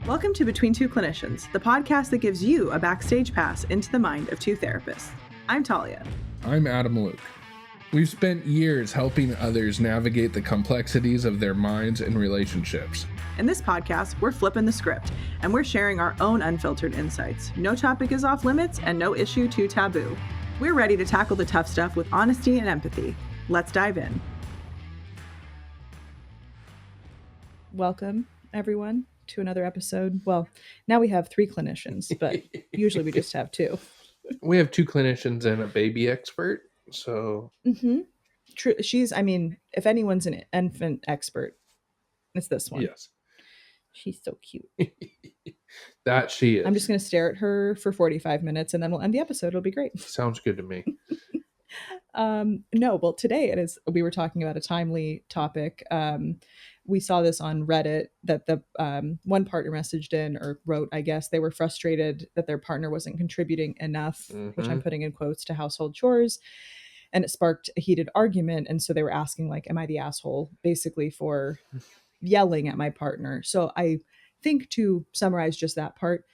Welcome to Between Two Clinicians, the podcast that gives you a backstage pass into the mind of two therapists. I'm Talia. I'm Adam Luke. We've spent years helping others navigate the complexities of their minds and relationships. In this podcast, we're flipping the script, and we're sharing our own unfiltered insights. No topic is off limits, and no issue too taboo. We're ready to tackle the tough stuff with honesty and empathy. Let's dive in. Welcome, everyone, to another episode. Well, now we have 3 clinicians, but usually we just have 2. We have 2 clinicians and a baby expert, so... True. If anyone's an infant expert, it's this one. Yes. She's so cute. That she is. I'm just going to stare at her for 45 minutes and then we'll end the episode. It'll be great. Sounds good to me. Today we were talking about a timely topic. We saw this on Reddit that the one partner messaged in or wrote, I guess, they were frustrated that their partner wasn't contributing enough, which I'm putting in quotes, to household chores. And it sparked a heated argument. And so they were asking, like, am I the asshole basically for yelling at my partner? So I think, to summarize just that part,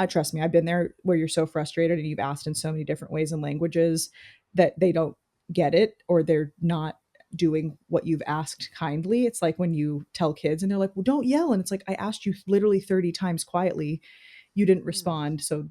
trust me, I've been there where you're so frustrated and you've asked in so many different ways and languages that they don't get it, or they're not doing what you've asked kindly. It's like when you tell kids and they're like, well, don't yell. And it's like, I asked you literally 30 times quietly. You didn't respond. So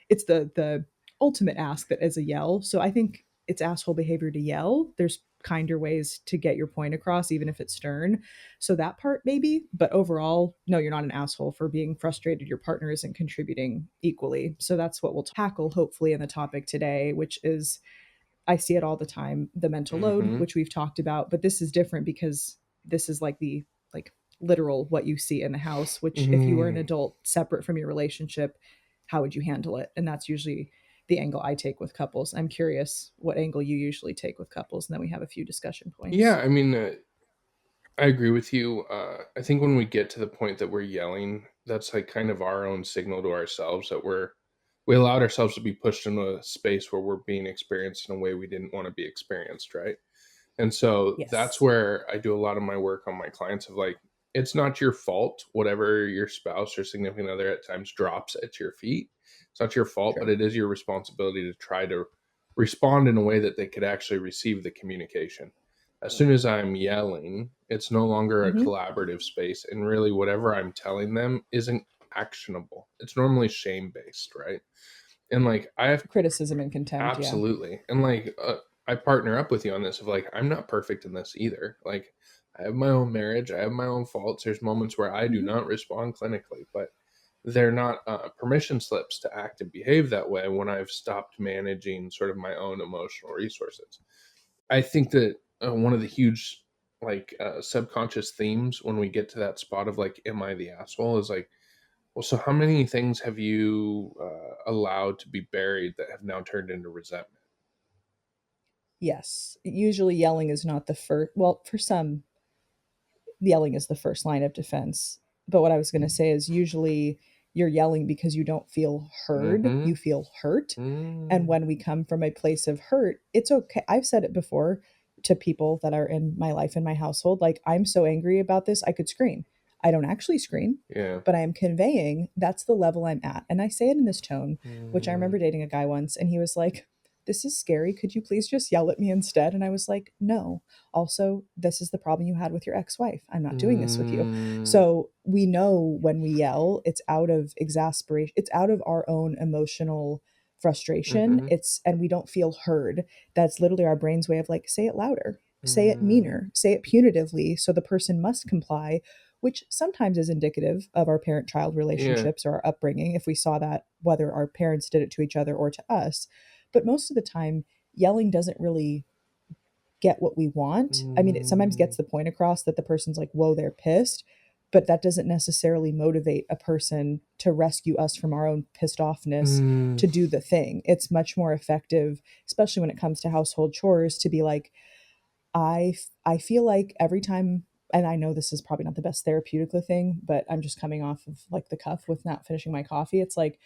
it's the ultimate ask that is a yell. So I think it's asshole behavior to yell. There's kinder ways to get your point across, even if it's stern. So that part maybe, but overall, no, you're not an asshole for being frustrated your partner isn't contributing equally. So that's what we'll tackle hopefully in the topic today, which is, I see it all the time, the mental load, which we've talked about, but this is different because this is like the literal what you see in the house, which if you were an adult separate from your relationship, how would you handle it? And that's usually the angle I take with couples. I'm curious what angle you usually take with couples, and then we have a few discussion points. Yeah, I mean, I agree with you. I think when we get to the point that we're yelling, that's like kind of our own signal to ourselves that we allowed ourselves to be pushed into a space where we're being experienced in a way we didn't want to be experienced, right? And so That's where I do a lot of my work on my clients of like, it's not your fault, whatever your spouse or significant other at times drops at your feet. It's not your fault, but it is your responsibility to try to respond in a way that they could actually receive the communication. As soon as I'm yelling, it's no longer a collaborative space. And really whatever I'm telling them isn't actionable. It's normally shame-based, right? And like I have criticism and contempt. Absolutely. Yeah. And like I partner up with you on this of like, I'm not perfect in this either. Like I have my own marriage. I have my own faults. There's moments where I do not respond clinically, but they're not permission slips to act and behave that way when I've stopped managing sort of my own emotional resources. I think that one of the huge subconscious themes when we get to that spot of like, am I the asshole, is like, well, so how many things have you allowed to be buried that have now turned into resentment? Yes. Usually yelling is not the first. Well, for some, yelling is the first line of defense. But what I was going to say is usually you're yelling because you don't feel heard. You feel hurt. And when we come from a place of hurt, it's okay. I've said it before to people that are in my life, in my household, like, I'm so angry about this, I could scream. I don't actually scream, but I am conveying that's the level I'm at. And I say it in this tone, which I remember dating a guy once, and he was like, this is scary. Could you please just yell at me instead? And I was like, no. Also, this is the problem you had with your ex-wife. I'm not doing this with you. So we know when we yell, it's out of exasperation. It's out of our own emotional frustration. And we don't feel heard. That's literally our brain's way of like, say it louder, say it meaner, say it punitively. So the person must comply, which sometimes is indicative of our parent-child relationships or our upbringing. If we saw that, whether our parents did it to each other or to us. But most of the time, yelling doesn't really get what we want. I mean, it sometimes gets the point across that the person's like, whoa, they're pissed. But that doesn't necessarily motivate a person to rescue us from our own pissed offness to do the thing. It's much more effective, especially when it comes to household chores, to be like, I feel like every time, and I know this is probably not the best therapeutic thing, but I'm just coming off of like the cuff with not finishing my coffee. It's like,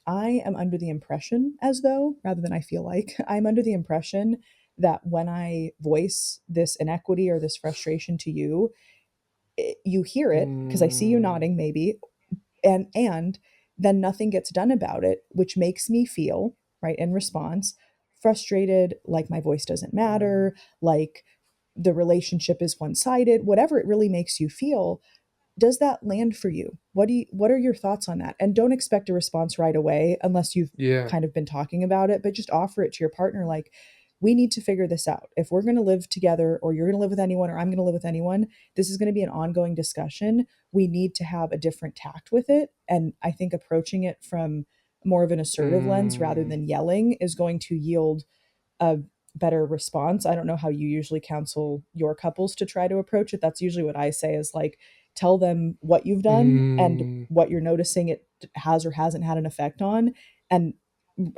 I am under the impression, as though, rather than I feel like, I'm under the impression that when I voice this inequity or this frustration to you, you hear it because I see you Mm, nodding maybe, and then nothing gets done about it, which makes me feel, right, in response, frustrated, like my voice doesn't mm, matter, like the relationship is one-sided, whatever it really makes you feel. Does that land for you? What are your thoughts on that? And don't expect a response right away unless you've yeah. kind of been talking about it, but just offer it to your partner like, we need to figure this out. If we're going to live together, or you're going to live with anyone, or I'm going to live with anyone, this is going to be an ongoing discussion. We need to have a different tact with it. And I think approaching it from more of an assertive lens rather Mm, than yelling is going to yield a better response. I don't know how you usually counsel your couples to try to approach it. That's usually what I say is like, tell them what you've done and mm, what you're noticing it has or hasn't had an effect on, and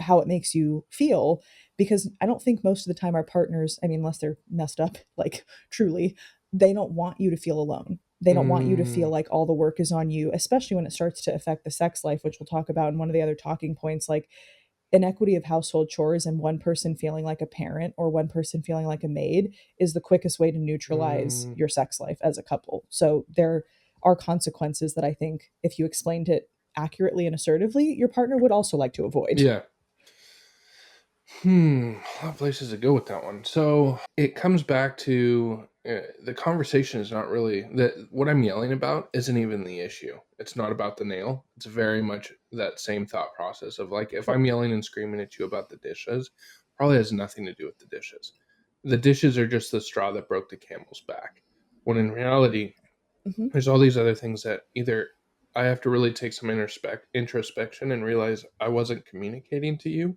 how it makes you feel. Because I don't think most of the time our partners, I mean, unless they're messed up, like truly, they don't want you to feel alone. They don't want you to feel mm, like all the work is on you, especially when it starts to affect the sex life, which we'll talk about in one of the other talking points. Like, inequity of household chores and one person feeling like a parent or one person feeling like a maid is the quickest way to neutralize mm. your sex life as a couple. So there are consequences that I think if you explained it accurately and assertively, your partner would also like to avoid. Yeah. A lot of places to go with that one. So it comes back to the conversation is not really that what I'm yelling about isn't even the issue. It's not about the nail. It's very much that same thought process of like if Yep. I'm yelling and screaming at you about the dishes, probably has nothing to do with the dishes. The dishes are just the straw that broke the camel's back. When in reality, Mm-hmm. there's all these other things that either I have to really take some introspection and realize I wasn't communicating to you,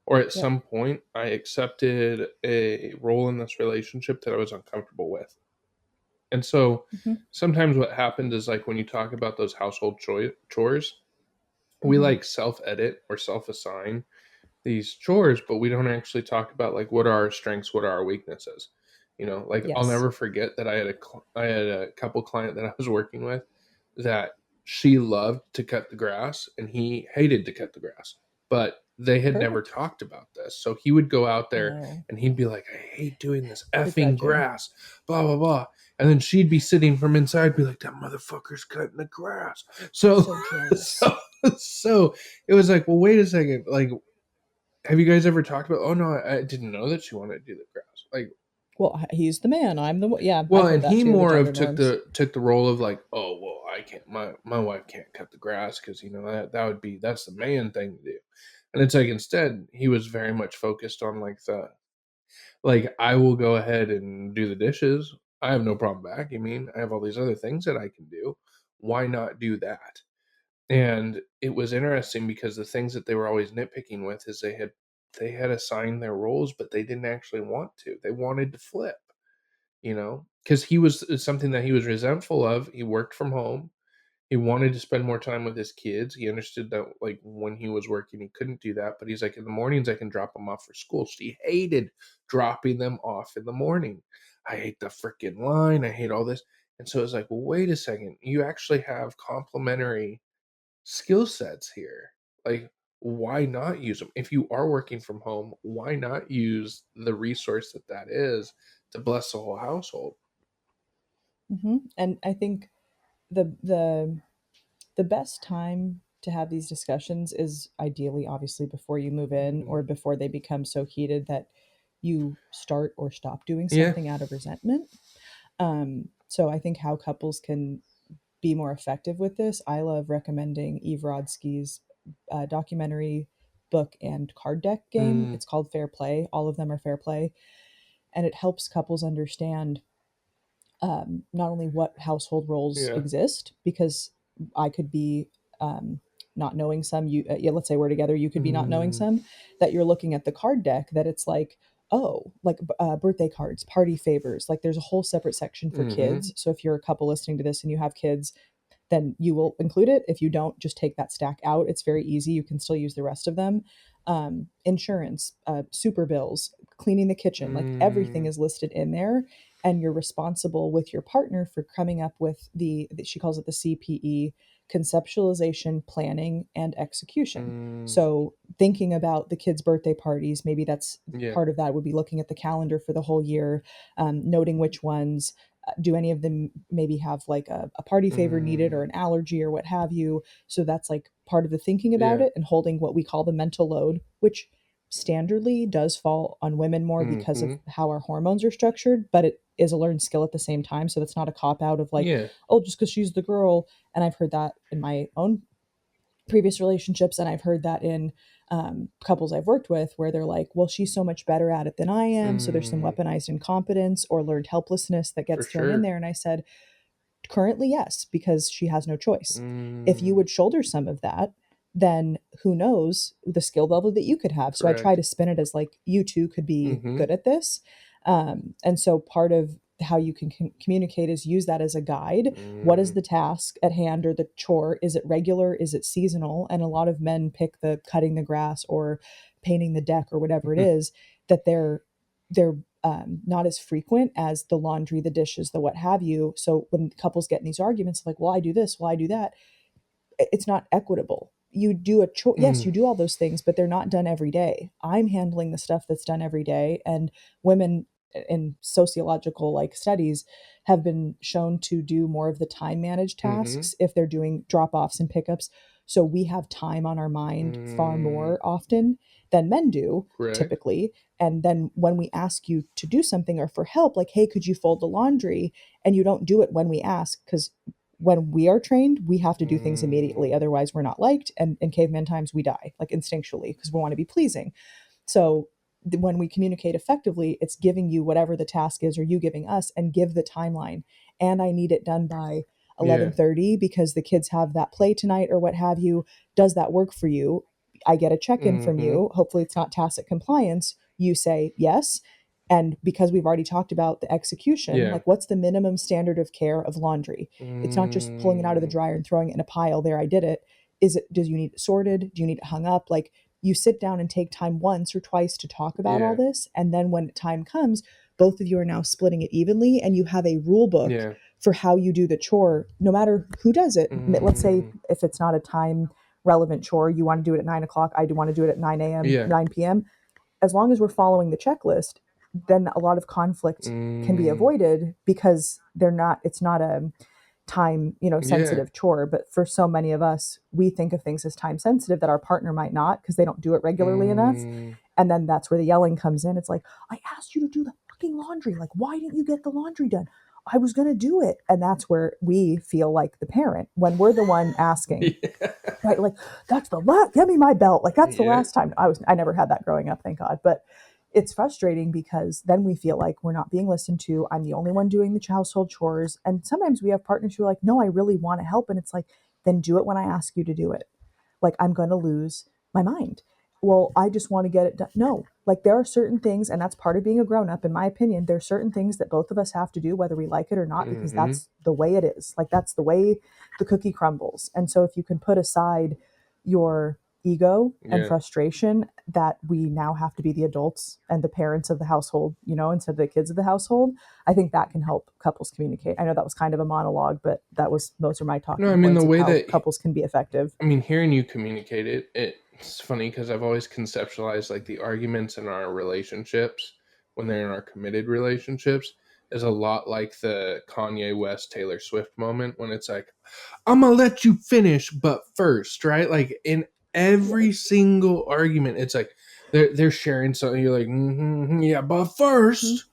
or at Yep. some point I accepted a role in this relationship that I was uncomfortable with. And so Mm-hmm. sometimes what happens is like when you talk about those household chores, we Mm-hmm. like self edit or self assign these chores, but we don't actually talk about like what are our strengths, what are our weaknesses. Like I'll Yes. never forget that I had a couple client that I was working with that she loved to cut the grass and he hated to cut the grass, but they had never Perfect. talked about this. So he would go out there Oh, and he'd be like, "I hate doing this effing begrudging. grass, blah blah blah," and then she'd be sitting from inside, be like, "That motherfucker's cutting the grass." So, So jealous. so, so it was like, well, wait a second, like have you guys ever talked about? Oh no, I didn't know that she wanted to do the grass. Like, Well, he's the man. I'm the yeah. well, I've heard and that he too. The more gender of norms. took the role of like, oh well, I can't. My wife can't cut the grass because that would be that's the man thing to do. And it's like instead he was very much focused on like the like I will go ahead and do the dishes. I have no problem back. I mean, I have all these other things that I can do. Why not do that? And it was interesting because the things that they were always nitpicking with is they had assigned their roles, but they didn't actually want to. They wanted to flip, because he was it's something that he was resentful of. He worked from home. He wanted to spend more time with his kids. He understood that like when he was working, he couldn't do that. But he's like, in the mornings I can drop them off for school. She hated dropping them off in the morning. I hate the freaking line. I hate all this. And so it's like, well, wait a second. You actually have complementary skill sets here. Like, why not use them? If you are working from home, why not use the resource that is to bless the whole household? And I think the the best time to have these discussions is ideally obviously before you move in Mm. or before they become so heated that you start or stop doing Yeah. something out of resentment. So I think how couples can be more effective with this, I love recommending Eve Rodsky's documentary, book, and card deck game. Mm. It's called Fair Play. All of them are fair play, and it helps couples understand not only what household roles Yeah. exist, because I could be um, not knowing some. You, yeah, let's say we're together. You could be not knowing Mm. some. That you're looking at the card deck. That it's like, oh, like birthday cards, party favors. Like there's a whole separate section for Mm-hmm. kids. So if you're a couple listening to this and you have kids, then you will include it. If you don't, just take that stack out. It's very easy. You can still use the rest of them. Insurance, super bills, cleaning the kitchen, like everything Mm. is listed in there. And you're responsible with your partner for coming up with she calls it the CPE, conceptualization, planning, and execution. Mm. So thinking about the kids' birthday parties, maybe that's Yeah. part of that would be looking at the calendar for the whole year, noting which ones, Do any of them maybe have like a party favor needed or an allergy or what have you? So that's like part of the thinking about Yeah. it, and holding what we call the mental load, which standardly does fall on women more because of Mm-hmm. how our hormones are structured, but it is a learned skill at the same time. So that's not a cop out of like, Yeah. oh, just because she's the girl. And I've heard that in my own previous relationships, and I've heard that in couples I've worked with, where they're like, well, she's so much better at it than I am, so there's some Mm, weaponized incompetence or learned helplessness that for gets thrown in sure. there. And I said, currently, yes, because she has no choice. If you Mm, would shoulder some of that, then who knows the skill level that you could have. So I try correct. to spin it as like, you too could be Mm-hmm. good at this. And so part of how you can communicate is use that as a guide. What is Mm, the task at hand or the chore? Is it regular? Is it seasonal? And a lot of men pick the cutting the grass or painting the deck or whatever it is, that they're not as frequent as the laundry, the dishes, the what have you. So when couples get in these arguments, like, well, I do this, well, I do that, it's not equitable. You do yes, mm, you do all those things, but they're not done every day. I'm handling the stuff that's done every day, and women in sociological like studies have been shown to do more of the time managed mm-hmm. tasks if they're doing drop-offs and pickups. So we have time on our mind far Mm, more often than men do correct. typically. And then when we ask you to do something or for help, like, hey, could you fold the laundry, and you don't do it when we ask, because when we are trained, we have to do things Mm, immediately. Otherwise, we're not liked. And in caveman times, we die, like instinctually, because we want to be pleasing. So when we communicate effectively, it's giving you whatever the task is, or you giving us, and give the timeline. And I need it done by yeah. 11:30 because the kids have that play tonight or what have you. Does that work for you? I get a check-in from Mm-hmm. you. Hopefully it's not tacit compliance. You say yes. And because we've already talked about the execution, Yeah. like, what's the minimum standard of care of laundry? It's not just pulling it out of the Mm, dryer and throwing it in a pile. There, I did it. Is it, does you need it sorted? Do you need it hung up? Like, you sit down and take time once or twice to talk about all yeah. this. And then when time comes, both of you are now splitting it evenly, and you have a rule book Yeah. for how you do the chore, no matter who does it. Let's say Mm, if it's not a time relevant chore, you want to do it at 9 o'clock, I do want to do it at 9 a.m., yeah. 9 p.m. As long as we're following the checklist, then a lot of conflict can be Mm, avoided, because it's not a time, yeah. sensitive chore. But for so many of us, we think of things as time sensitive that our partner might not, because they don't do it regularly enough. Mm, And then that's where the yelling comes in. It's like, I asked you to do the fucking laundry. Like, why didn't you get the laundry done? I was going to do it. And that's where we feel like the parent when we're the one asking, yeah. right? Like, that's the last, give me my belt. Like, that's the Yeah. last time. I never had that growing up, thank God. But it's frustrating because then we feel like we're not being listened to. I'm the only one doing the household chores. And sometimes we have partners who are like, no, I really want to help. And it's like, then do it when I ask you to do it. Like, I'm going to lose my mind. Well, I just want to get it done. No, like, there are certain things, and that's part of being a grown up, in my opinion. There are certain things that both of us have to do, whether we like it or not, because Mm-hmm. that's the way it is. Like, that's the way the cookie crumbles. And so if you can put aside your ego and Yeah. frustration that we now have to be the adults and the parents of the household, instead of the kids of the household, I think that can help couples communicate. I know that was kind of a monologue, but those are my No, I talking mean, the points of way how that, couples can be effective. I mean, hearing you communicate it, it's funny because I've always conceptualized like the arguments in our relationships when they're in our committed relationships is a lot like the Kanye West Taylor Swift moment when it's like, I'm gonna let you finish, but first, right? Like in every single argument, it's like they're sharing something. You're like, yeah, but Mhm. first,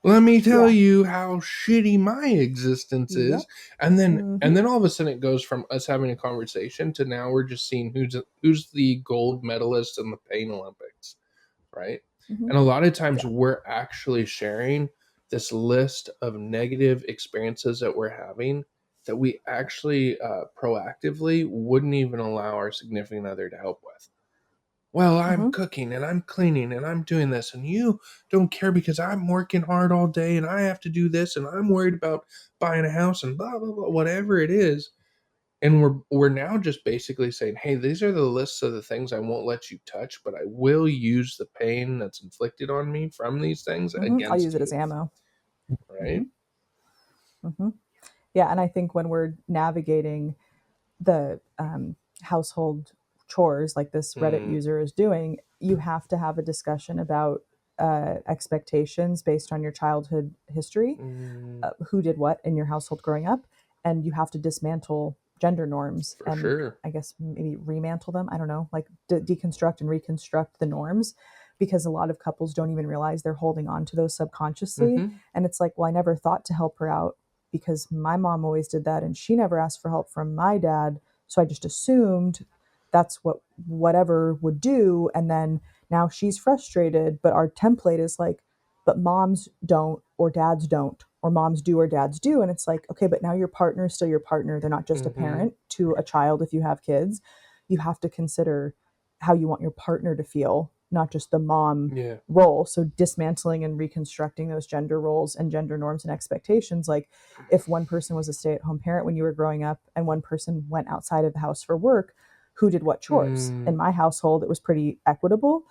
let me tell Yeah. you how shitty my existence is. Yep. And then all of a sudden it goes from us having a conversation to now we're just seeing who's the gold medalist in the pain Olympics, right? Hmm. And a lot of times Yeah. we're actually sharing this list of negative experiences that we're having that we actually proactively wouldn't even allow our significant other to help with. Well, I'm Hmm. cooking and I'm cleaning and I'm doing this, and you don't care because I'm working hard all day and I have to do this, and I'm worried about buying a house and blah blah blah, whatever it is. And we're now just basically saying, hey, these are the lists of the things I won't let you touch, but I will use the pain that's inflicted on me from these things I'll use against it as you, ammo. right? Hmm. Hmm. Yeah. And I think when we're navigating the household chores like this Reddit Mm, user is doing, you have to have a discussion about expectations based on your childhood history, who did what in your household growing up, and you have to dismantle gender norms For and sure. I guess maybe remantle them. I don't know, like deconstruct and reconstruct the norms, because a lot of couples don't even realize they're holding on to those subconsciously. And it's like, well, I never thought to help her out because my mom always did that and she never asked for help from my dad. So I just assumed that's what whatever would do. And then now she's frustrated, but our template is like, but moms don't, or dads don't, or moms do, or dads do. And it's like, okay, but now your partner is still your partner. They're not just a parent to a child. If you have kids, you have to consider how you want your partner to feel, not just the mom role. So dismantling and reconstructing those gender roles and gender norms and expectations. Like if one person was a stay-at-home parent when you were growing up and one person went outside of the house for work, who did what chores? In my household, it was pretty equitable.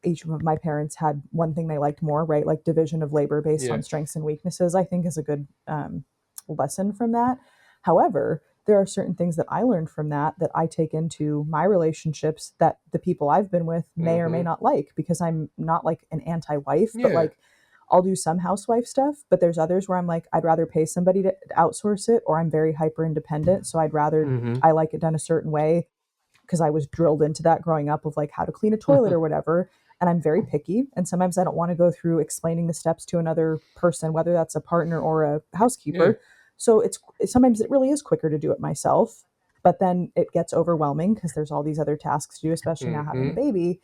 Each of my parents had one thing they liked more, right? Like division of labor based on strengths and weaknesses, I think is a good lesson from that. However, there are certain things that I learned from that I take into my relationships that the people I've been with may or may not like, because I'm not like an anti-wife, but like I'll do some housewife stuff, but there's others where I'm like, I'd rather pay somebody to outsource it, or I'm very hyper independent. So I'd rather, I like it done a certain way because I was drilled into that growing up of like how to clean a toilet or whatever. And I'm very picky. And sometimes I don't want to go through explaining the steps to another person, whether that's a partner or a housekeeper. So sometimes it really is quicker to do it myself, but then it gets overwhelming because there's all these other tasks to do, especially now having a baby.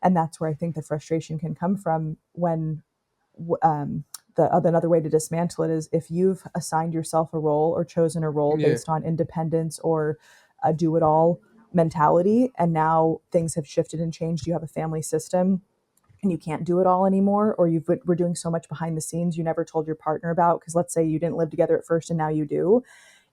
And that's where I think the frustration can come from when another way to dismantle it is if you've assigned yourself a role or chosen a role based on independence or a do-it-all mentality, and now things have shifted and changed. You have a family system and you can't do it all anymore, or we're doing so much behind the scenes you never told your partner about, because let's say you didn't live together at first and now you do.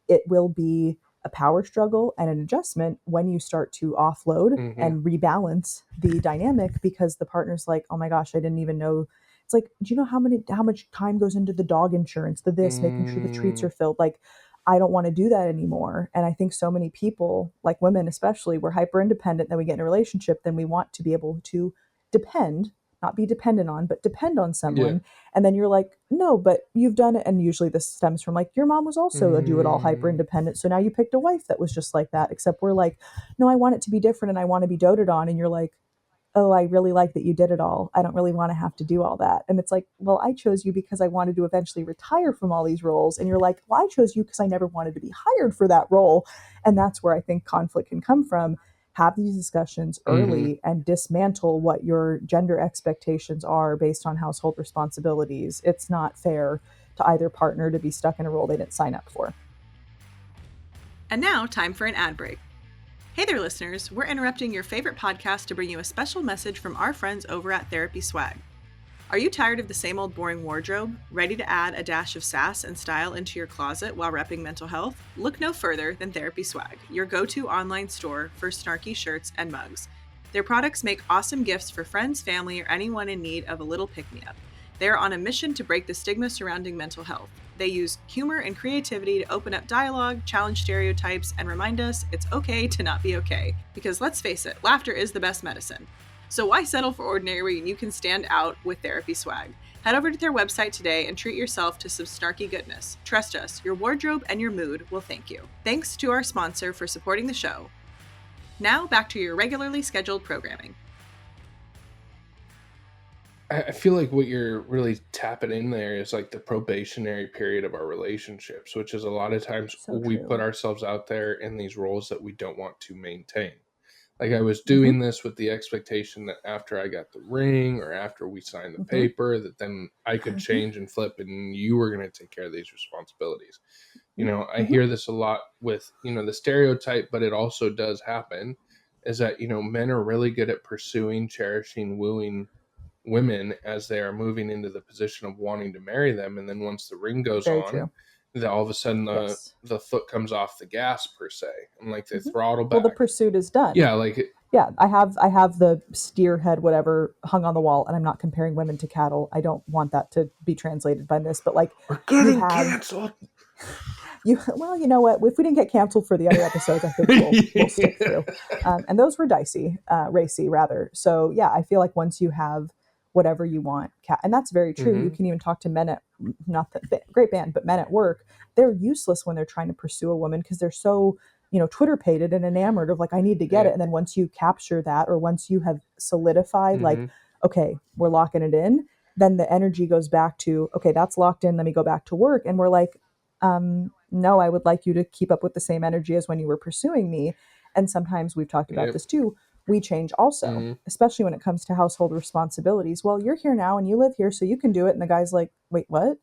It will be a power struggle and an adjustment when you start to offload and rebalance the dynamic, because the partner's like, oh my gosh, I didn't even know. It's like, do you know how much time goes into the dog insurance, the this, making sure the treats are filled? Like, I don't want to do that anymore. And I think so many people, like women especially, we're hyper independent. Then we get in a relationship, then we want to be able to depend, not be dependent on, but depend on someone. And then you're like, no, but you've done it. And usually this stems from like, your mom was also a do-it-all hyper independent. So now you picked a wife that was just like that, except we're like, no, I want it to be different and I want to be doted on. And you're like, oh, I really like that you did it all. I don't really want to have to do all that. And it's like, well, I chose you because I wanted to eventually retire from all these roles. And you're like, well, I chose you because I never wanted to be hired for that role. And that's where I think conflict can come from. Have these discussions early and dismantle what your gender expectations are based on household responsibilities. It's not fair to either partner to be stuck in a role they didn't sign up for. And now, time for an ad break. Hey there, listeners. We're interrupting your favorite podcast to bring you a special message from our friends over at Therapy Swag. Are you tired of the same old boring wardrobe? Ready to add a dash of sass and style into your closet while repping mental health? Look no further than Therapy Swag, your go-to online store for snarky shirts and mugs. Their products make awesome gifts for friends, family, or anyone in need of a little pick-me-up. They are on a mission to break the stigma surrounding mental health. They use humor and creativity to open up dialogue, challenge stereotypes, and remind us it's okay to not be okay. Because let's face it, laughter is the best medicine. So why settle for ordinary when you can stand out with Therapy Swag? Head over to their website today and treat yourself to some snarky goodness. Trust us, your wardrobe and your mood will thank you. Thanks to our sponsor for supporting the show. Now back to your regularly scheduled programming. I feel like what you're really tapping in there is like the probationary period of our relationships, which is a lot of times we put ourselves out there in these roles that we don't want to maintain. Like I was doing this with the expectation that after I got the ring or after we signed the paper, that then I could change and flip and you were going to take care of these responsibilities. You know, I hear this a lot with, you know, the stereotype, but it also does happen, is that, you know, men are really good at pursuing, cherishing, wooing women as they are moving into the position of wanting to marry them. And then once the ring goes on, that all of a sudden the foot comes off the gas per se, and like they throttle back. Well, the pursuit is done. Yeah, like I have the steer head whatever hung on the wall, and I'm not comparing women to cattle. I don't want that to be translated by this, but like we're getting canceled. well, you know what? If we didn't get canceled for the other episodes, I think we'll stick through. And those were racy rather. So yeah, I feel like once you have whatever you want, and that's very true. You can even talk to men at, not the great band, but men at work. They're useless when they're trying to pursue a woman because they're so, Twitter pated and enamored of like, I need to get it. And then once you capture that, or once you have solidified, like, okay, we're locking it in, then the energy goes back to, okay, that's locked in. Let me go back to work. And we're like, no, I would like you to keep up with the same energy as when you were pursuing me. And sometimes we've talked about this too. We change also, especially when it comes to household responsibilities. Well, you're here now and you live here, so you can do it. And the guy's like, wait, what?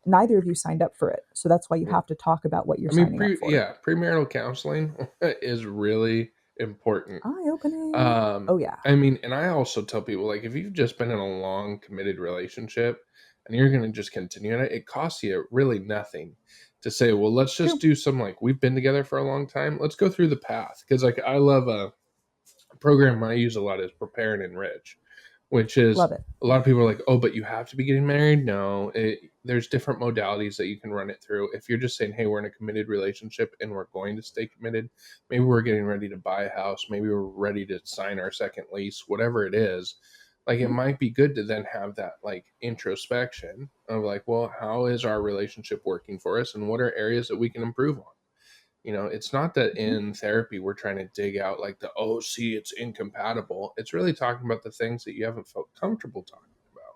Neither of you signed up for it. So that's why you have to talk about what you're signing up for. Yeah, premarital counseling is really important. Eye-opening. Oh, yeah. I mean, and I also tell people, like, if you've just been in a long, committed relationship and you're going to just continue it costs you really nothing to say, well, let's just do some, like, we've been together for a long time. Let's go through the path. Because, like, I love a program I use a lot is Prepare and Enrich, which is Love it. A lot of people are like, oh, but you have to be getting married. No, there's different modalities that you can run it through. If you're just saying, hey, we're in a committed relationship and we're going to stay committed, maybe we're getting ready to buy a house, maybe we're ready to sign our second lease, whatever it is, like it might be good to then have that like introspection of like, well, how is our relationship working for us and what are areas that we can improve on? It's not that in therapy we're trying to dig out like see, it's incompatible. It's really talking about the things that you haven't felt comfortable talking about.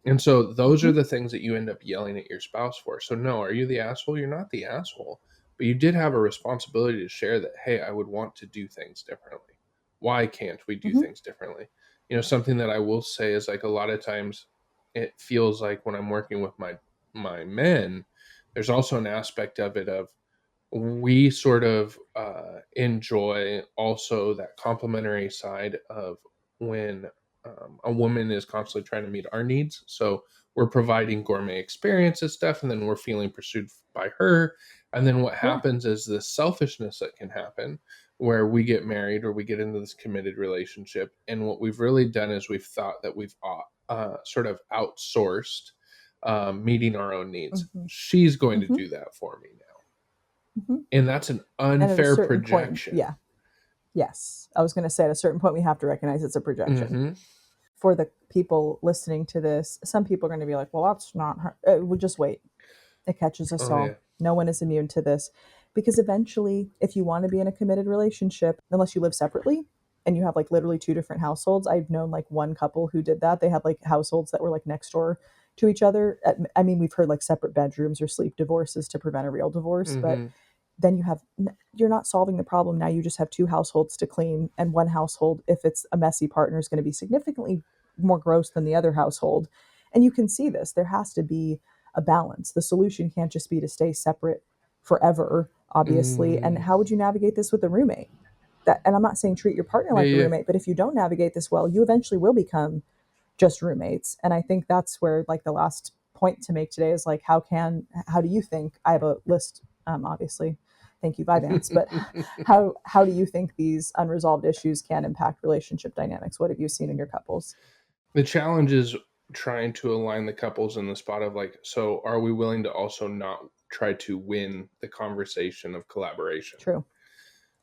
And so those are the things that you end up yelling at your spouse for. So no, are you the asshole? You're not the asshole. But you did have a responsibility to share that, hey, I would want to do things differently. Why can't we do things differently? Something that I will say is like a lot of times it feels like when I'm working with my men, there's also an aspect of it of we sort of enjoy also that complementary side of when a woman is constantly trying to meet our needs. So we're providing gourmet experiences stuff, and then we're feeling pursued by her. And then what happens is this selfishness that can happen where we get married or we get into this committed relationship. And what we've really done is we've thought that we've sort of outsourced meeting our own needs. She's going to do that for me now. And that's an unfair projection. Point, yes. I was going to say at a certain point, we have to recognize it's a projection. For the people listening to this, some people are going to be like, well, that's not her. We'll just wait. It catches us all. Yeah. No one is immune to this. Because eventually, if you want to be in a committed relationship, unless you live separately and you have like literally two different households, I've known like one couple who did that. They had like households that were like next door to each other. I mean, we've heard like separate bedrooms or sleep divorces to prevent a real divorce, but then you're not solving the problem. Now you just have two households to clean, and one household, if it's a messy partner, is going to be significantly more gross than the other household. And you can see this. There has to be a balance. The solution can't just be to stay separate forever, obviously. And how would you navigate this with a roommate? And I'm not saying treat your partner like a roommate, but if you don't navigate this well, you eventually will become just roommates. And I think that's where like the last point to make today is like, how do you think, I have a list, obviously, thank you, Vivance, but how do you think these unresolved issues can impact relationship dynamics? What have you seen in your couples? The challenge is trying to align the couples in the spot of like, so are we willing to also not try to win the conversation of collaboration? True.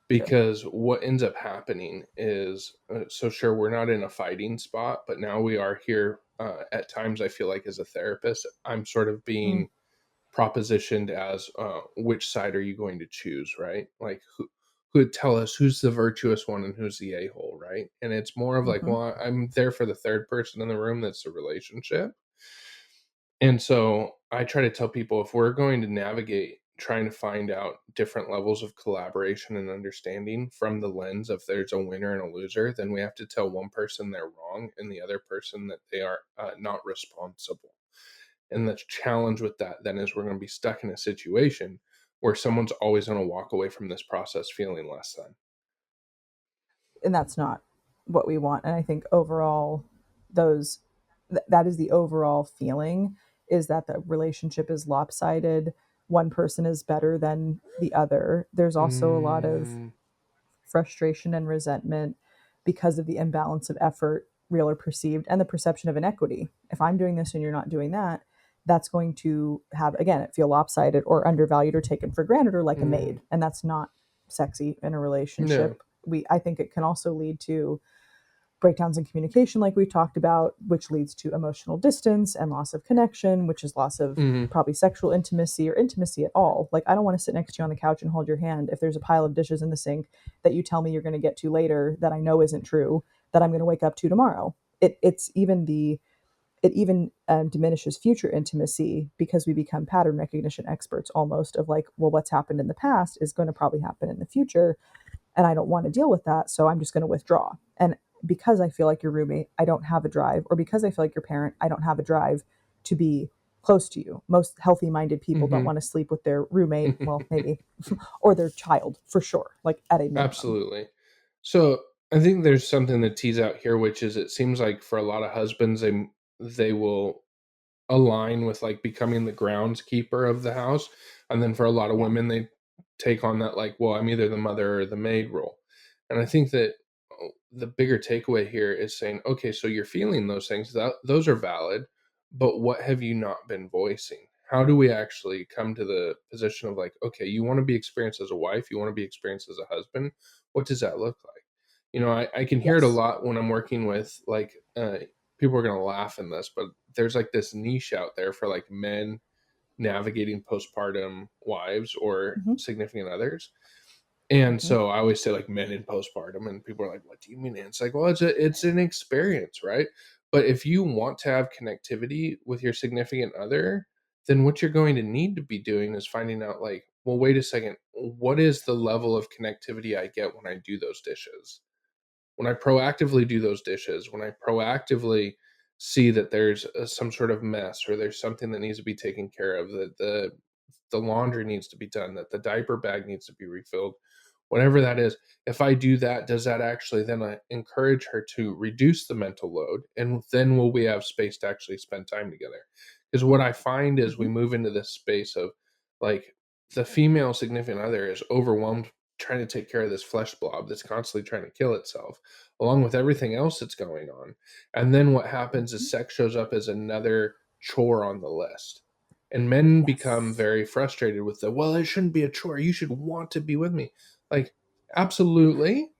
Because what ends up happening is, so sure, we're not in a fighting spot, but now we are here. At times, I feel like as a therapist, I'm sort of being propositioned as which side are you going to choose, right? Like who would tell us who's the virtuous one and who's the a-hole, right? And it's more of like, well, I'm there for the third person in the room that's the relationship. And so I try to tell people, if we're going to navigate trying to find out different levels of collaboration and understanding from the lens of there's a winner and a loser, then we have to tell one person they're wrong and the other person that they are not responsible. And the challenge with that then is we're going to be stuck in a situation where someone's always going to walk away from this process feeling less than. And that's not what we want. And I think overall, that is the overall feeling, is that the relationship is lopsided. One person is better than the other. There's also a lot of frustration and resentment because of the imbalance of effort, real or perceived, and the perception of inequity. If I'm doing this and you're not doing that, that's going to have, again, it feel lopsided or undervalued or taken for granted or like a maid. And that's not sexy in a relationship. I think it can also lead to breakdowns in communication, like we talked about, which leads to emotional distance and loss of connection, which is loss of probably sexual intimacy or intimacy at all. Like, I don't want to sit next to you on the couch and hold your hand if there's a pile of dishes in the sink that you tell me you're going to get to later that I know isn't true, that I'm going to wake up to tomorrow. It even diminishes future intimacy because we become pattern recognition experts almost, of like, well, what's happened in the past is going to probably happen in the future, and I don't want to deal with that, so I'm just going to withdraw. And because I feel like your roommate, I don't have a drive, or because I feel like your parent, I don't have a drive to be close to you. Most healthy minded people don't want to sleep with their roommate, well, maybe, or their child for sure, like at a minimum. Absolutely. So I think there's something to tease out here, which is, it seems like for a lot of husbands, they will align with like becoming the groundskeeper of the house, and then for a lot of women, they take on that, like, well, I'm either the mother or the maid role. And I think that the bigger takeaway here is saying, okay, so you're feeling those things, those are valid, but what have you not been voicing? How do we actually come to the position of like, okay, you want to be experienced as a wife, you want to be experienced as a husband, what does that look like? I can hear it a lot when I'm working with like people are going to laugh in this, but there's like this niche out there for like men navigating postpartum wives or significant others. And so I always say like men in postpartum, and people are like, what do you mean? And it's like, well, it's an experience, right? But if you want to have connectivity with your significant other, then what you're going to need to be doing is finding out like, well, wait a second, what is the level of connectivity I get when I do those dishes? When I proactively do those dishes, when I proactively see that there's some sort of mess, or there's something that needs to be taken care of, that the laundry needs to be done, that the diaper bag needs to be refilled, whatever that is, if I do that, does that actually then encourage her to reduce the mental load? And then will we have space to actually spend time together? Because what I find is we move into this space of like, the female significant other is overwhelmed trying to take care of this flesh blob that's constantly trying to kill itself, along with everything else that's going on. And then what happens is sex shows up as another chore on the list. And men become very frustrated with well, it shouldn't be a chore. You should want to be with me. Like, absolutely.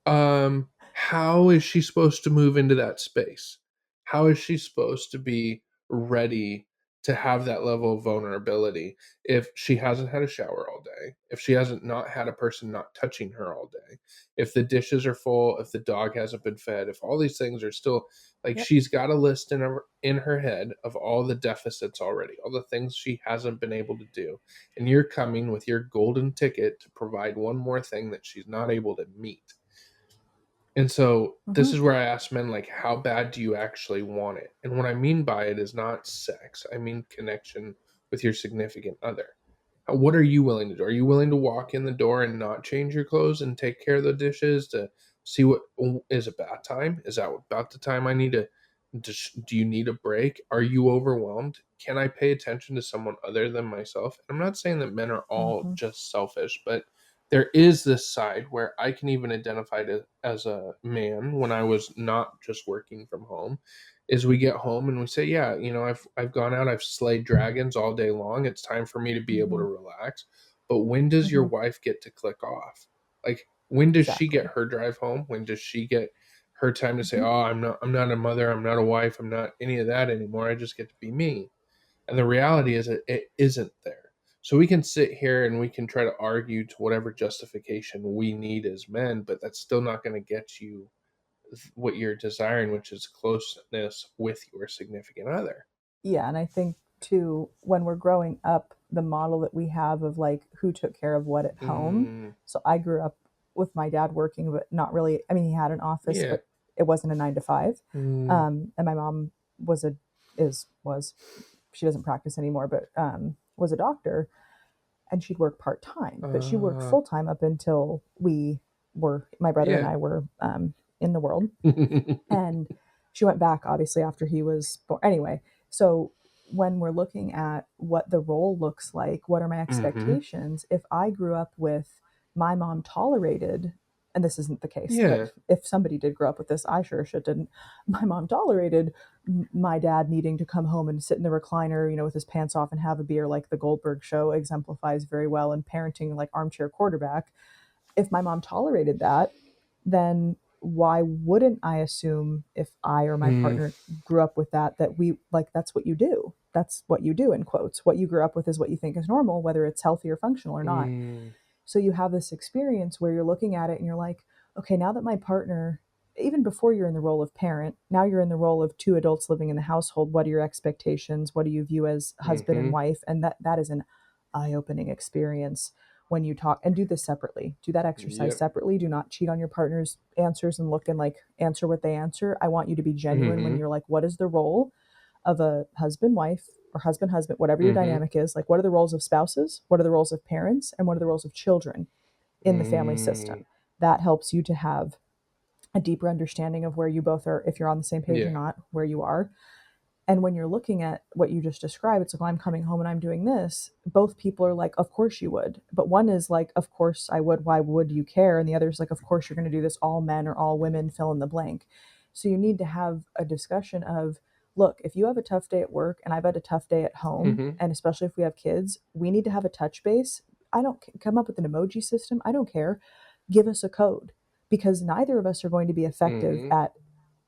How is she supposed to move into that space? How is she supposed to be ready to have that level of vulnerability if she hasn't had a shower all day, if she hasn't not had a person not touching her all day, if the dishes are full, if the dog hasn't been fed, if all these things are still like, she's got a list in her head of all the deficits already, all the things she hasn't been able to do, and you're coming with your golden ticket to provide one more thing that she's not able to meet. And so this is where I ask men, like, how bad do you actually want it? And what I mean by it is not sex. I mean connection with your significant other. What are you willing to do? Are you willing to walk in the door and not change your clothes and take care of the dishes to see what is a bath time? Is that about the time I need to? Do you need a break? Are you overwhelmed? Can I pay attention to someone other than myself? I'm not saying that men are all just selfish, but there is this side where I can even identify it as a man when I was not just working from home. Is we get home and we say, yeah, I've gone out, I've slayed dragons all day long. It's time for me to be able to relax. But when does your wife get to click off? Like, when does she get her drive home? When does she get her time to say, oh, I'm not a mother, I'm not a wife, I'm not any of that anymore. I just get to be me. And the reality is it isn't there. So we can sit here and we can try to argue to whatever justification we need as men, but that's still not going to get you what you're desiring, which is closeness with your significant other. Yeah, and I think too, when we're growing up, the model that we have of like who took care of what at home. So I grew up with my dad working, but not really. I mean, he had an office, but it wasn't a 9 to 5. And my mom was she doesn't practice anymore, but was a doctor, and she'd work part time, but she worked full time up until my brother and I were in the world, and she went back obviously after he was born. Anyway, so when we're looking at what the role looks like, what are my expectations? If I grew up with my mom tolerated and this isn't the case, Yeah. but if somebody did grow up with this, I sure as shit didn't. My mom tolerated my dad needing to come home and sit in the recliner, you know, with his pants off and have a beer, like the Goldberg show exemplifies very well, and parenting like armchair quarterback. If my mom tolerated that, then why wouldn't I assume if I or my Mm, partner grew up with that, that we like, that's what you do. That's what you do, in quotes. What you grew up with is what you think is normal, whether it's healthy or functional or not. mm, So you have this experience where you're looking at it and you're like, okay, now that my partner, even before you're in the role of parent, now you're in the role of two adults living in the household. What are your expectations? What do you view as husband and mm-hmm. wife? And that is an eye-opening experience when you talk, and do this separately. Do that exercise Yep. separately. Do not cheat on your partner's answers and look and like answer what they answer. I want you to be genuine when Mm-hmm. you're like, what is the role of a husband, wife, or husband, husband, whatever your Mm-hmm. dynamic is? Like, what are the roles of spouses? What are the roles of parents? And what are the roles of children in the family Mm, system? That helps you to have a deeper understanding of where you both are, if you're on the same page or yeah. not, where you are. And when you're looking at what you just described, it's like, well, I'm coming home and I'm doing this. Both people are like, of course you would. But one is like, of course I would. Why would you care? And the other is like, of course you're going to do this. All men or all women, fill in the blank. So you need to have a discussion of, look, if you have a tough day at work and I've had a tough day at home, Mm-hmm. and especially if we have kids, we need to have a touch base. I don't come up with an emoji system. I don't care. Give us a code, because neither of us are going to be effective Mm-hmm. at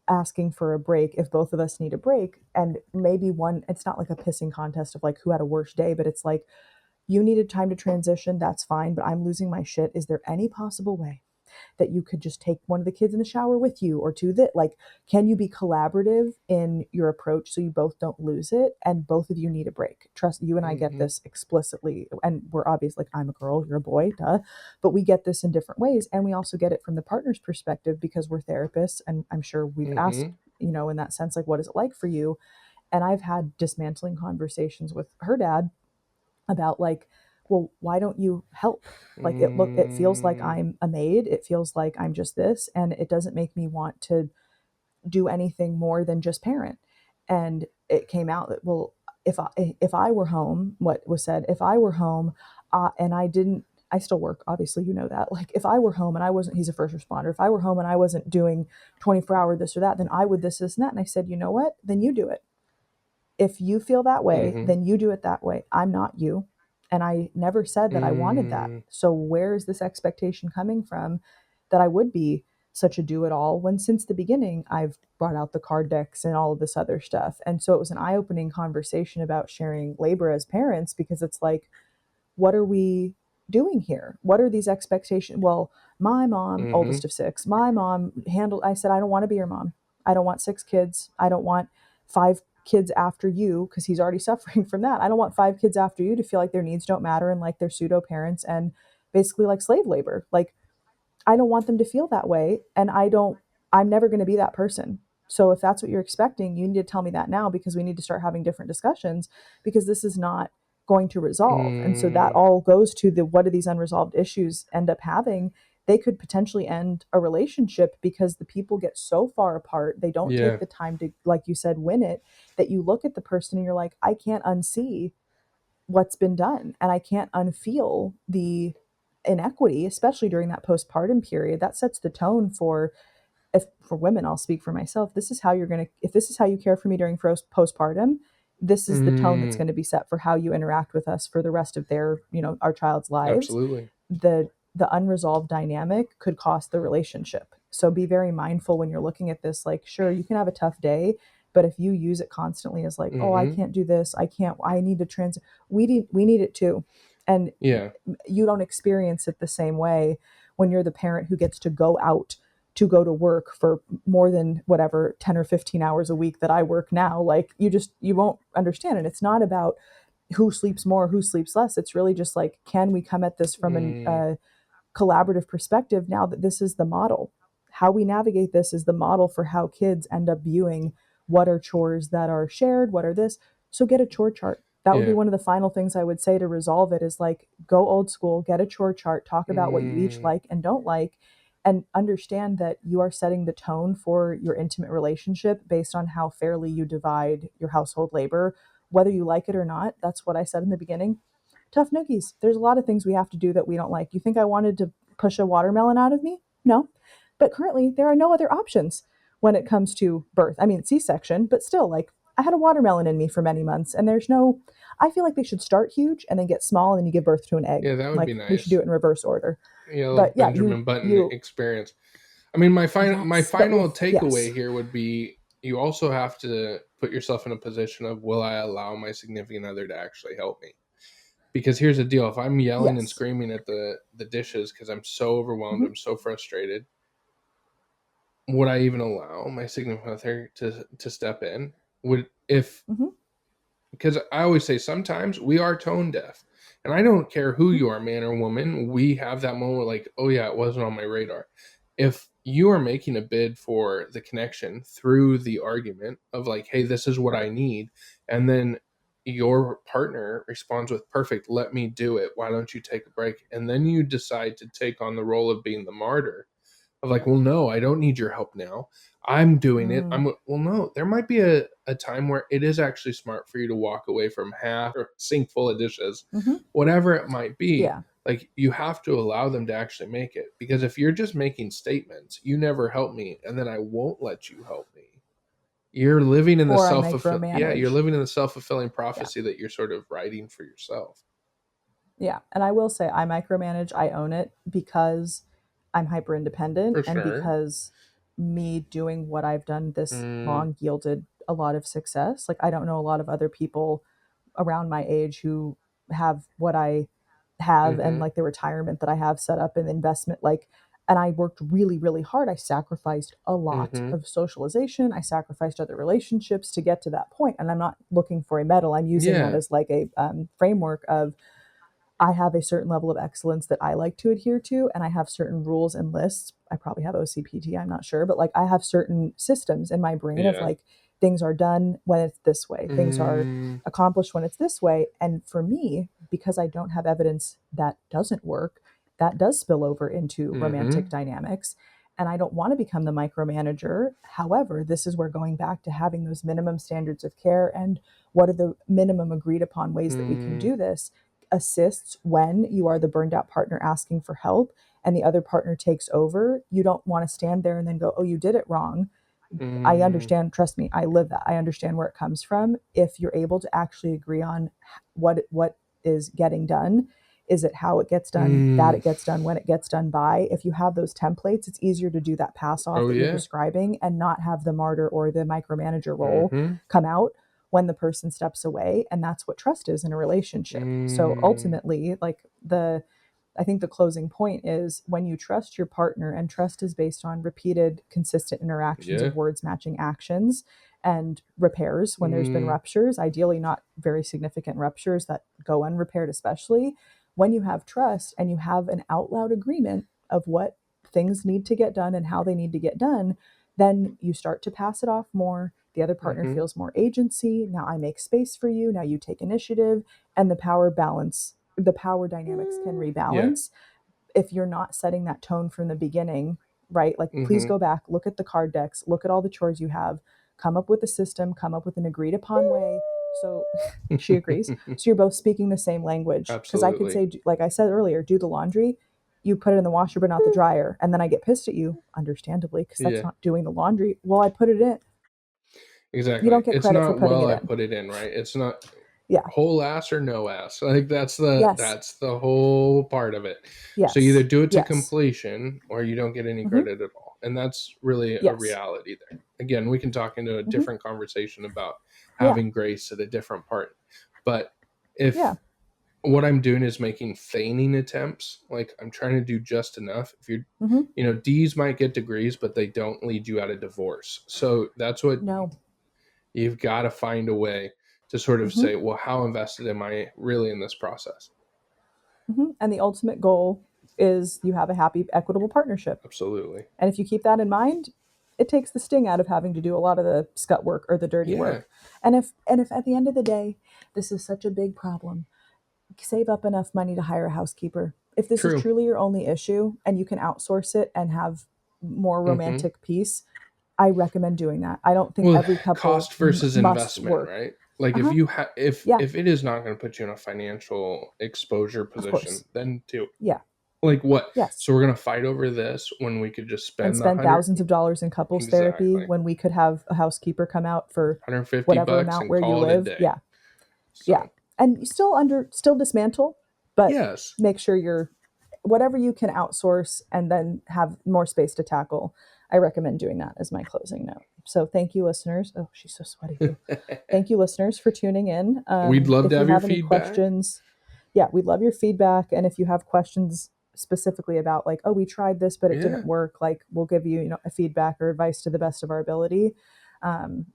asking for a break if both of us need a break. And maybe one, it's not like a pissing contest of like who had a worse day, but it's like, you needed time to transition, that's fine, but I'm losing my shit. Is there any possible way that you could just take one of the kids in the shower with you, or two that, like, can you be collaborative in your approach so you both don't lose it and both of you need a break? Trust, you and I get Mm-hmm. this explicitly, and we're obvious, like, I'm a girl, you're a boy, duh, but we get this in different ways. And we also get it from the partner's perspective because we're therapists, and I'm sure we've asked, Mm-hmm. you know, in that sense, like, what is it like for you? And I've had dismantling conversations with her dad about like, well, why don't you help? Like, it feels like Mm, I'm a maid, it feels like I'm just this, and it doesn't make me want to do anything more than just parent. And it came out that, well, if I were home, what was said, if I were home, and I didn't, I still work, obviously, you know that, like, if I were home and I wasn't, he's a first responder, if I were home and I wasn't doing 24-hour this or that, then I would this and that. And I said, you know what, then you do it. If you feel that way, mm-hmm. then you do it that way. I'm not you. And I never said that I wanted that. Mm, So where is this expectation coming from that I would be such a do it all, when since the beginning I've brought out the card decks and all of this other stuff? And so it was an eye opening conversation about sharing labor as parents, because it's like, what are we doing here? What are these expectations? Well, my mom, mm-hmm. oldest of six, my mom handled, I said, I don't want to be your mom. I don't want six kids. I don't want five kids after you, because he's already suffering from that. I don't want five kids after you to feel like their needs don't matter and like they're pseudo parents and basically like slave labor. Like, I don't want them to feel that way. And I'm never going to be that person. So if that's what you're expecting, you need to tell me that now, because we need to start having different discussions, because this is not going to resolve. And so that Mm, all goes to the, what do these unresolved issues end up having? They could potentially end a relationship because the people get so far apart. They don't yeah. take the time to, like you said, win it, that you look at the person and you're like, I can't unsee what's been done. And I can't unfeel the inequity, especially during that postpartum period. That sets the tone for, if for women, I'll speak for myself. This is how you're going to, if this is how you care for me during postpartum, this is the tone that's Mm, going to be set for how you interact with us for the rest of their, you know, our child's lives. absolutely. The unresolved dynamic could cost the relationship. So be very mindful when you're looking at this. Like, sure, you can have a tough day, but if you use it constantly as like, oh, I Mm-hmm. can't do this, I can't, I need to we need it too. And Yeah. you don't experience it the same way when you're the parent who gets to go out to go to work for more than whatever 10 or 15 hours a week that I work now. Like, you won't understand it. It's not about who sleeps more, who sleeps less. It's really just like, can we come at this from an Mm, collaborative perspective, now that this is the model? How we navigate this is the model for how kids end up viewing what are chores that are shared, what are this. So get a chore chart. That would be yeah. one of the final things I would say to resolve it, is like, go old school, get a chore chart, talk about what you each Mm, like and don't like, and understand that you are setting the tone for your intimate relationship based on how fairly you divide your household labor, whether you like it or not. That's what I said in the beginning. Tough noogies. There's a lot of things we have to do that we don't like. You think I wanted to push a watermelon out of me? No. But currently, there are no other options when it comes to birth. I mean, C-section, but still, like, I had a watermelon in me for many months, and there's no, I feel like they should start huge and then get small, and then you give birth to an egg. Yeah, that would be Like, we should nice. do it in reverse order. Yeah, But like yeah, Benjamin Button you, experience. I mean, my yes, but final with, takeaway yes. here would be you also have to put yourself in a position of, will I allow my significant other to actually help me? Because here's the deal: if I'm yelling and Yes. screaming at the dishes because I'm so overwhelmed, Mm-hmm. I'm so frustrated, would I even allow my significant other to step in? Would if Mm-hmm. Because I always say sometimes we are tone deaf, and I don't care who Mm-hmm. you are, man or woman. We have that moment like, oh yeah, it wasn't on my radar. If you are making a bid for the connection through the argument of like, hey, this is what I need, and then your partner responds with, perfect, let me do it, why don't you take a break, and then you decide to take on the role of being the martyr of like, well, no, I don't need your help now, I'm doing it. Well, no, there might be a time where it is actually smart for you to walk away from half or sink full of dishes, Mm-hmm. whatever it might be. Yeah. Like, you have to allow them to actually make it, because if you're just making statements, you never help me, and then I won't let you help me. You're living in the Or I micromanage. you're living in the self-fulfilling Yeah. prophecy that you're sort of writing for yourself. Yeah. And I will say I micromanage, I own it because I'm hyper independent For and sure. because me doing what I've done this Mm, long yielded a lot of success. Like, I don't know a lot of other people around my age who have what I have, and mm-hmm, like the retirement that I have set up and investment, like, and I worked really, really hard. I sacrificed a lot mm-hmm, of socialization. I sacrificed other relationships to get to that point. And I'm not looking for a medal. I'm using that yeah, as like a framework of, I have a certain level of excellence that I like to adhere to, and I have certain rules and lists. I probably have OCPT, I'm not sure, but like, I have certain systems in my brain of yeah, like, things are done when it's this way, things are mm, accomplished when it's this way. And for me, because I don't have evidence that doesn't work, that does spill over into romantic mm-hmm, dynamics. And I don't want to become the micromanager. However, this is where going back to having those minimum standards of care and what are the minimum agreed upon ways that we can mm, do this assists when you are the burned out partner asking for help and the other partner takes over. You don't want to stand there and then go, oh, you did it wrong. I mm, understand, trust me, I live that. I understand where it comes from. If you're able to actually agree on what is getting done, is it how it gets done, that mm. it gets done, when it gets done by, if you have those templates, it's easier to do that pass off Oh that you're yeah, describing and not have the martyr or the micromanager role mm-hmm, come out when the person steps away. And that's what trust is in a relationship. So mm, ultimately, like, I think the closing point is when you trust your partner, and trust is based on repeated, consistent interactions yeah, of words matching actions and repairs when there's been mm, ruptures, ideally not very significant ruptures that go unrepaired, especially when you have trust and you have an out loud agreement of what things need to get done and how they need to get done, then you start to pass it off more. The other partner mm-hmm, feels more agency. Now I make space for you. Now you take initiative, and the power dynamics can yeah, rebalance if you're not setting that tone from the beginning, right? Like, please mm-hmm, go back, look at the card decks, look at all the chores you have, come up with a system, come up with an agreed upon way. So she agrees. So you're both speaking the same language. Because I could absolutely, say, like I said earlier, do the laundry. You put it in the washer, but not the dryer. And then I get pissed at you, understandably, because that's yeah, not doing the laundry. Well, I put it in. You exactly. don't get It's credit for not, putting well, it I in. put it in, right? It's not Yeah. whole ass or no ass. Like, Yes. that's the whole part of it. So you either Yes. do it to Yes. completion or you don't get any Mm-hmm. credit at all. And that's really a Yes. reality there. Again, we can talk into a Mm-hmm. different conversation about Yeah. having grace at a different part. But Yeah. if what I'm doing is making feigning attempts, like I'm trying to do just enough, if you're, Mm-hmm. D's might get degrees, but they don't lead you out of divorce. So that's what No. you've got to find a way to sort of Mm-hmm. say, well, how invested am I really in this process? Mm-hmm. And the ultimate goal is you have a happy, equitable partnership. Absolutely. And if you keep that in mind, it takes the sting out of having to do a lot of the scut work or the dirty Yeah, work. And if at the end of the day, this is such a big problem, save up enough money to hire a housekeeper. If this is true. truly your only issue and you can outsource it and have more Hmm. romantic peace, I recommend doing that. I don't think Well, every couple cost versus must investment, work. right? Like, if Uh-huh. you have, Yeah, if it is not going to put you in a financial exposure of position, course. then do Yeah. Like what? Yes. So we're going to fight over this when we could just spend thousands of dollars in couples therapy when we could have a housekeeper come out for whatever amount where you live. Yeah. So. Yeah. And you still dismantle, but yes, make sure you're whatever you can outsource and then have more space to tackle. I recommend doing that as my closing note. So thank you, listeners. Oh, she's so sweaty. Thank you, listeners, for tuning in. We'd love to have your any feedback. Questions, yeah, we'd love your feedback. And if you have questions specifically about like, oh, we tried this, but it didn't work, like we'll give you, a feedback or advice to the best of our ability.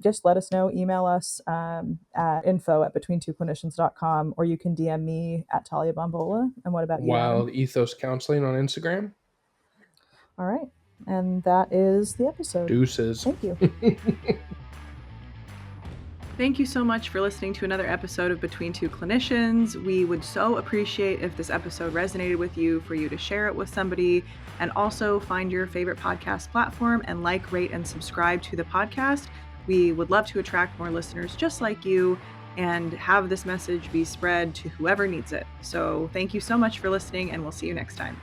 Just let us know, email us at info@betweentwoclinicians.com, or you can DM me at Talia Bombola. And what about you? Wild Ethos Counseling on Instagram. All right. And that is the episode. Deuces. Thank you. Thank you so much for listening to another episode of Between Two Clinicians. We would so appreciate if this episode resonated with you, for you to share it with somebody, and also find your favorite podcast platform and like, rate, and subscribe to the podcast. We would love to attract more listeners just like you and have this message be spread to whoever needs it. So thank you so much for listening, and we'll see you next time.